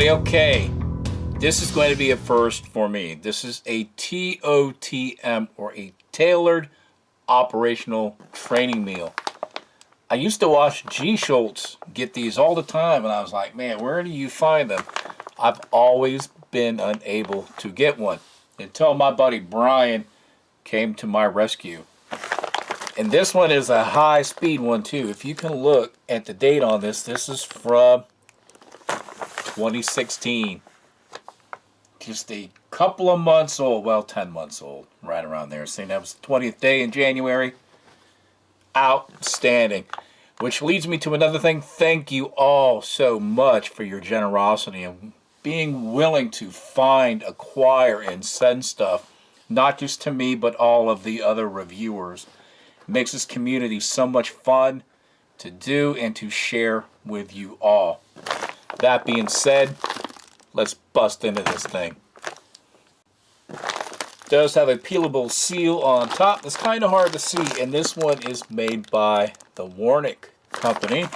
everybody. Okay, this is going to be a first for me. This is a TOTM, or a tailored operational training meal. I used to watch G. Schultz get these all the time, and I was like, man, where do you find them? I've always been unable to get one until my buddy Brian came to my rescue. And this one is a high-speed one, too. If you can look at the date on this, this is from 2016. Just a couple of months old. Well, 10 months old. Right around there. Saying that was the 20th day in January. Outstanding. Which leads me to another thing. Thank you all so much for your generosity and being willing to find, acquire, and send stuff. Not just to me, but all of the other reviewers. It makes this community so much fun to do and to share with you all. That being said, let's bust into this thing. It does have a peelable seal on top. It's kind of hard to see, and this one is made by the Warnick Company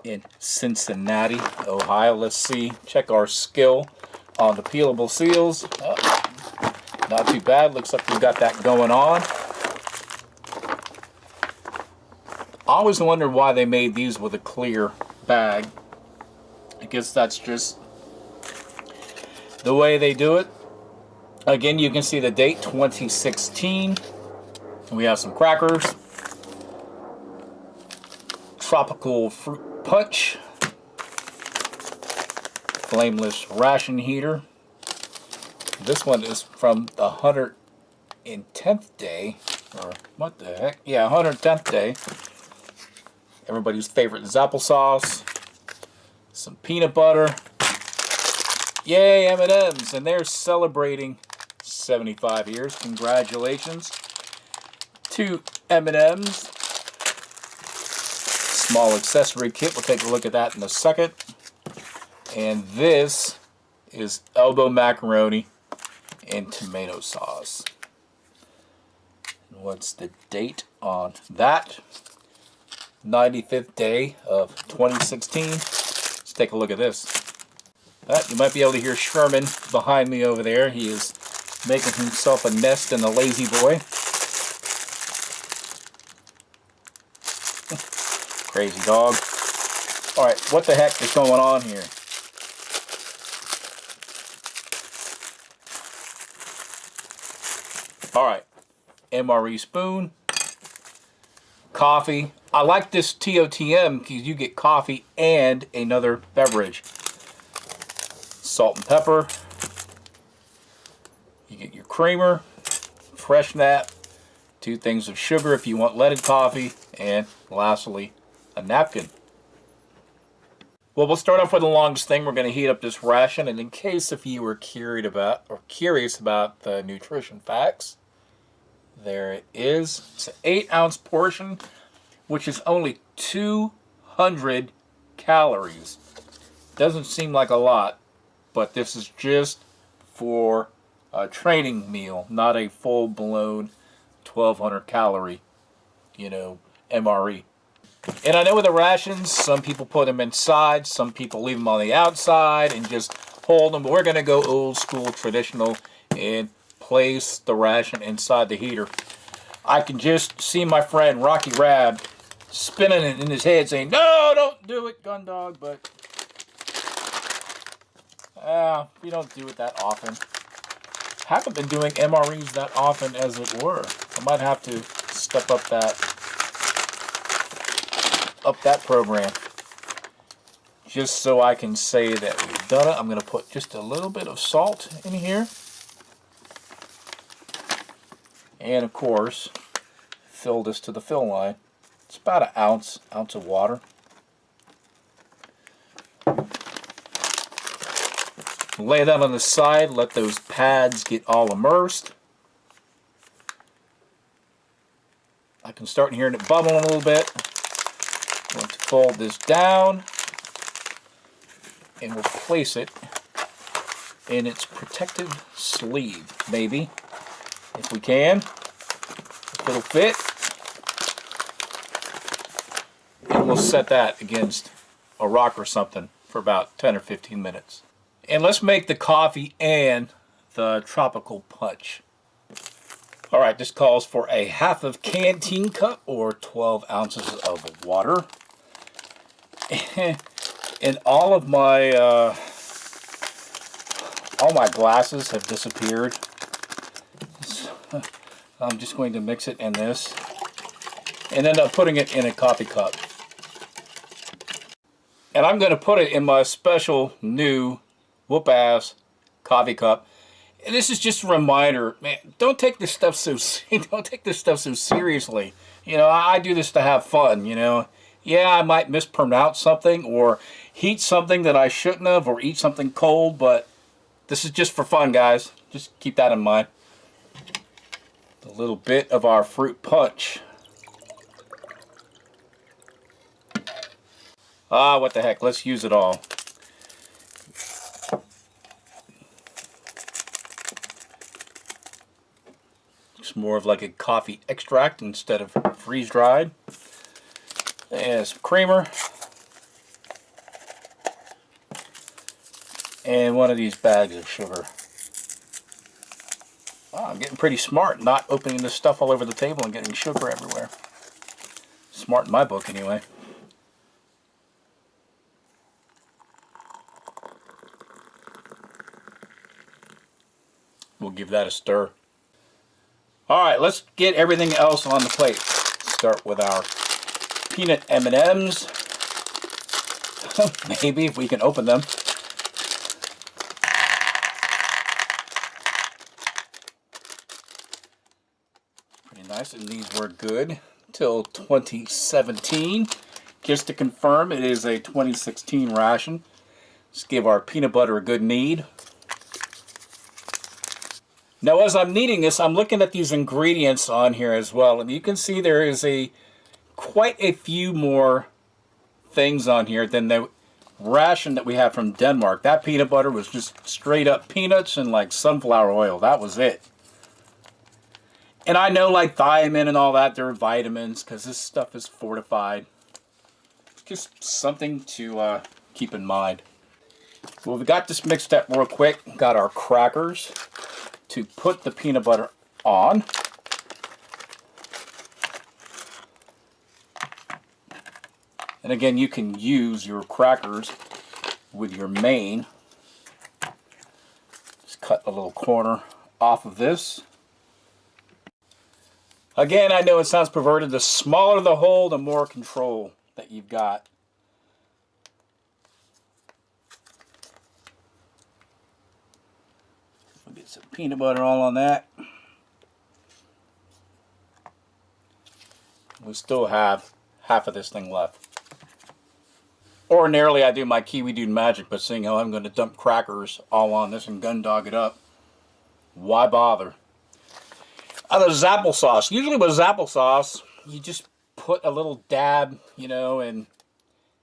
in Cincinnati, Ohio. Let's see. Check our skill on the peelable seals. Not too bad. Looks like we've got that going on. I always wondered why they made these with a clear bag. I guess that's just the way they do it. Again, you can see the date, 2016. We have some crackers. Tropical fruit punch. Flameless ration heater. This one is from the 110th day. Or what the heck? Yeah, 110th day. Everybody's favorite is applesauce. Some peanut butter. Yay, M&M's. And they're celebrating 75 years. Congratulations to M&M's. Small accessory kit. We'll take a look at that in a second. And this is elbow macaroni and tomato sauce. And what's the date on that? 95th day of 2016. Let's take a look at this. You might be able to hear Sherman behind me over there. He is making himself a nest in the lazy boy. Crazy dog. Alright, what the heck is going on here? Alright, MRE spoon. Coffee. I like this TOTM because you get coffee and another beverage. Salt and pepper. You get your creamer, fresh nap, 2 things of sugar if you want leaded coffee, and lastly, a napkin. Well, we'll start off with the longest thing. We're going to heat up this ration, and in case if you were curious about the nutrition facts, there it is. It's an 8-ounce portion, which is only 200 calories. Doesn't seem like a lot, but this is just for a training meal, not a full-blown 1,200 calorie, MRE. And I know with the rations, some people put them inside, some people leave them on the outside and just hold them. But we're going to go old school, traditional, and place the ration inside the heater. I can just see my friend Rocky Rab spinning it in his head saying, no, don't do it, gun dog. But we don't do it that often. Haven't been doing MREs that often as it were. I might have to step up that program just so I can say that we've done it. I'm going to put just a little bit of salt in here. And of course, fill this to the fill line. It's about an ounce of water. Lay that on the side, let those pads get all immersed. I can start hearing it bubbling a little bit. I'm going to fold this down and we'll place it in its protective sleeve, maybe, if we can, if it'll fit. And we'll set that against a rock or something for about 10 or 15 minutes. And let's make the coffee and the tropical punch. All right, this calls for a half of canteen cup or 12 ounces of water. And all my glasses have disappeared. So I'm just going to mix it in this and end up putting it in a coffee cup. And I'm going to put it in my special new whoop-ass coffee cup. And this is just a reminder, man, don't take this stuff so seriously. You know, I do this to have fun, you know. Yeah, I might mispronounce something or heat something that I shouldn't have or eat something cold, but this is just for fun, guys. Just keep that in mind. A little bit of our fruit punch. Ah, what the heck, let's use it all. It's more of like a coffee extract instead of freeze-dried. And some creamer. And one of these bags of sugar. Wow, I'm getting pretty smart not opening this stuff all over the table and getting sugar everywhere. Smart in my book, anyway. We'll give that a stir. Alright, let's get everything else on the plate. Start with our peanut M&Ms. Maybe if we can open them. Pretty nice, and these were good till 2017. Just to confirm, it is a 2016 ration. Let's give our peanut butter a good knead. Now, as I'm kneading this, I'm looking at these ingredients on here as well, and you can see there is quite a few more things on here than the ration that we have from Denmark. That peanut butter was just straight up peanuts and like sunflower oil. That was it. And I know like thiamine and all that, they're vitamins because this stuff is fortified. Just something to keep in mind. Well, we got this mixed up real quick. Got our crackers to put the peanut butter on. And again, you can use your crackers with your main. Just cut a little corner off of this. Again, I know it sounds perverted. The smaller the hole, the more control that you've got. We'll get some peanut butter all on that. We still have half of this thing left. Ordinarily, I do my Kiwi Dude magic, but seeing how I'm going to dump crackers all on this and gun dog it up, why bother? There's applesauce. Usually with applesauce, you just put a little dab, you know, and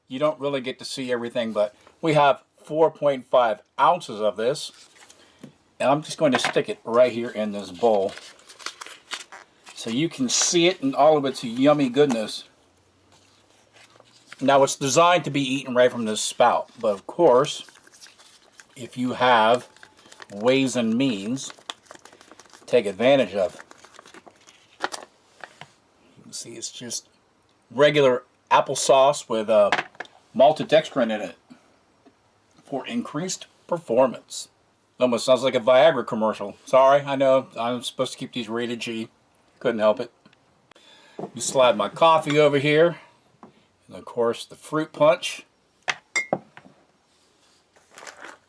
you don't really get to see everything, but we have 4.5 ounces of this, and I'm just going to stick it right here in this bowl so you can see it in all of its yummy goodness. Now, it's designed to be eaten right from this spout, but of course, if you have ways and means, take advantage of. You can see it's just regular applesauce with maltodextrin in it for increased performance. Almost sounds like a Viagra commercial. Sorry, I know I'm supposed to keep these rated G. Couldn't help it. You slide my coffee over here. And of course, the fruit punch.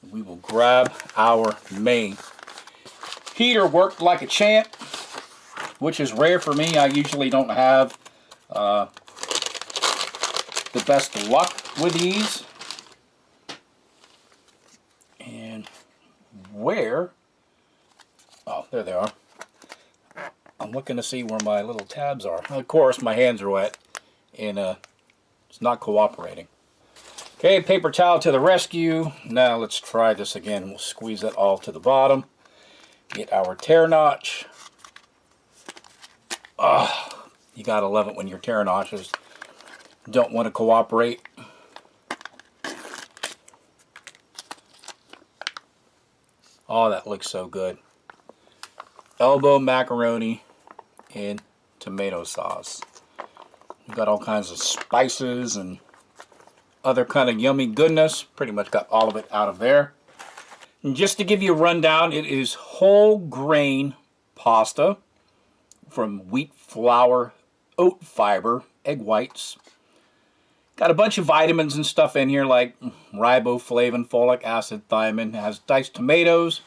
We will grab our main. Heater worked like a champ, which is rare for me. I usually don't have the best luck with these. And where? Oh, there they are. I'm looking to see where my little tabs are. Of course, my hands are wet, and it's not cooperating. Okay, paper towel to the rescue. Now let's try this again. We'll squeeze that all to the bottom. Get our tear notch. Oh, you gotta love it when your tear notches don't want to cooperate. Oh, that looks so good. Elbow macaroni and tomato sauce. We've got all kinds of spices and other kind of yummy goodness. Pretty much got all of it out of there. And just to give you a rundown, it is whole grain pasta from wheat flour, oat fiber, egg whites. Got a bunch of vitamins and stuff in here like riboflavin, folic acid, thiamine. It has diced tomatoes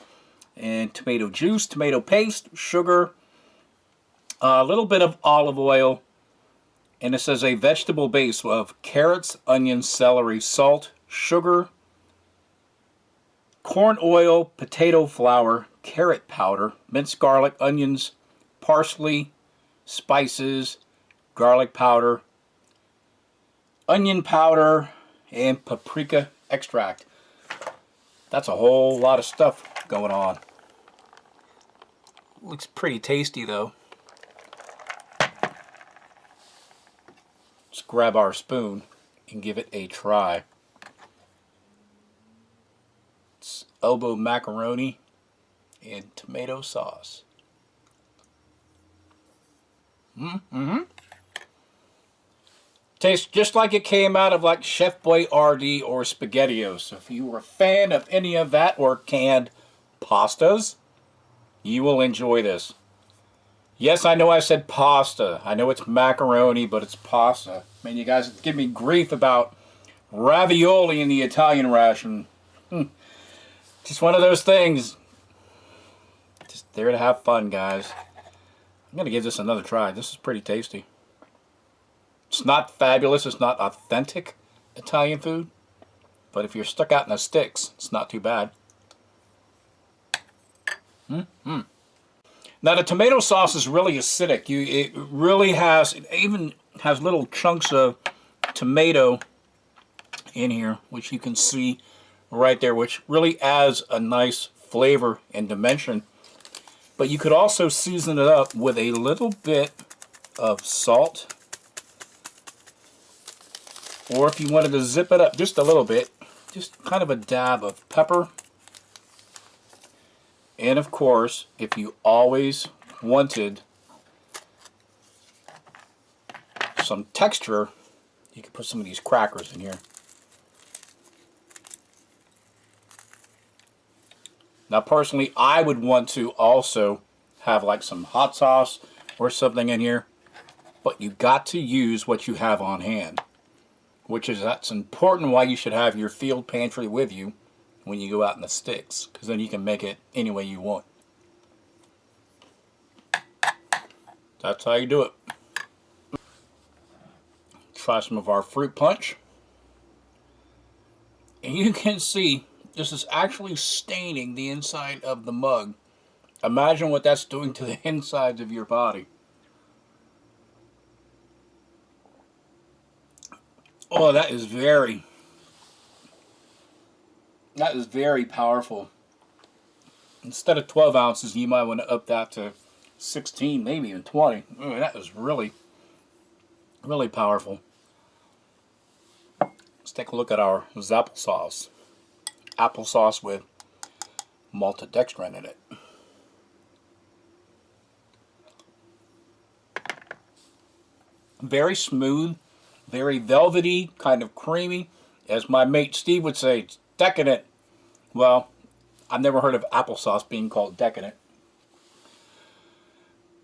and tomato juice, tomato paste, sugar, a little bit of olive oil, and it says a vegetable base of carrots, onions, celery, salt, sugar, corn oil, potato flour, carrot powder, minced garlic, onions, parsley, spices, garlic powder, onion powder, and paprika extract. That's a whole lot of stuff going on. Looks pretty tasty though. Let's grab our spoon and give it a try. It's elbow macaroni and tomato sauce. Tastes just like it came out of like Chef Boyardee or SpaghettiOs. So if you were a fan of any of that or canned pastas, you will enjoy this. Yes, I know I said pasta. I know it's macaroni, but it's pasta. Man, you guys give me grief about ravioli in the Italian ration. Just one of those things. Just there to have fun, guys. I'm going to give this another try. This is pretty tasty. It's not fabulous. It's not authentic Italian food. But if you're stuck out in the sticks, it's not too bad. Now the tomato sauce is really acidic. It really has, it even has little chunks of tomato in here, which you can see right there, which really adds a nice flavor and dimension. But you could also season it up with a little bit of salt. Or if you wanted to zip it up just a little bit, just kind of a dab of pepper. And of course, if you always wanted some texture, you can put some of these crackers in here. Now personally, I would want to also have like some hot sauce or something in here, but you got to use what you have on hand, which is that's important why you should have your field pantry with you when you go out in the sticks, because then you can make it any way you want. That's how you do it. Try some of our fruit punch. And you can see this is actually staining the inside of the mug. Imagine what that's doing to the insides of your body. Oh, that is very powerful. Instead of 12 ounces, you might want to up that to 16, maybe even 20. Oh, that is really, really powerful. Let's take a look at our applesauce. Applesauce with maltodextrin in it. Very smooth, very velvety, kind of creamy. As my mate Steve would say, it's decadent. Well, I've never heard of applesauce being called decadent.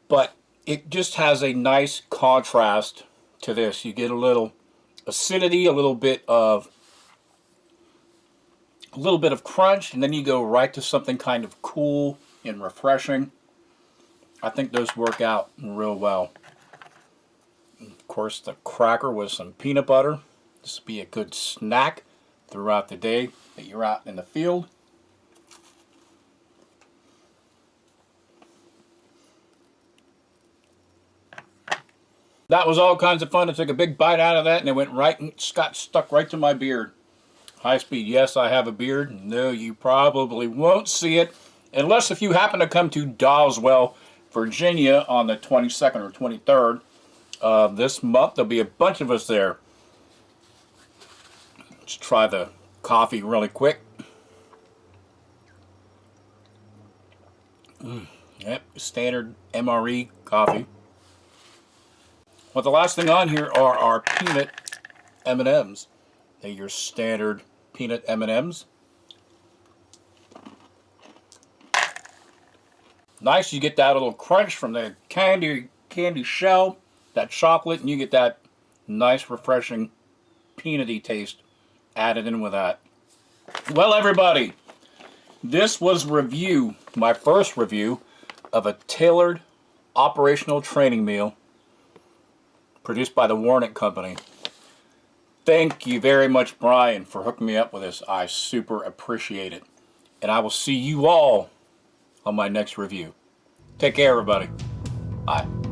But it just has a nice contrast to this. You get a little acidity, a little bit of crunch, and then you go right to something kind of cool and refreshing. I think those work out real well. And of course, the cracker with some peanut butter. This would be a good snack throughout the day that you're out in the field. That was all kinds of fun. I took a big bite out of that and it went right and got stuck right to my beard. High speed. Yes, I have a beard. No, you probably won't see it unless if you happen to come to Doswell, Virginia on the 22nd or 23rd of this month. There'll be a bunch of us there. Let's try the coffee really quick. Yep, standard MRE coffee. Well, the last thing on here are our peanut M&Ms. They're your standard peanut M&Ms. Nice, you get that little crunch from the candy shell, that chocolate, and you get that nice, refreshing, peanutty taste added in with that. Well, everybody, this was my first review of a tailored operational training meal produced by the Warnick Company. Thank you very much, Brian, for hooking me up with this. I super appreciate it. And I will see you all on my next review. Take care, everybody. Bye.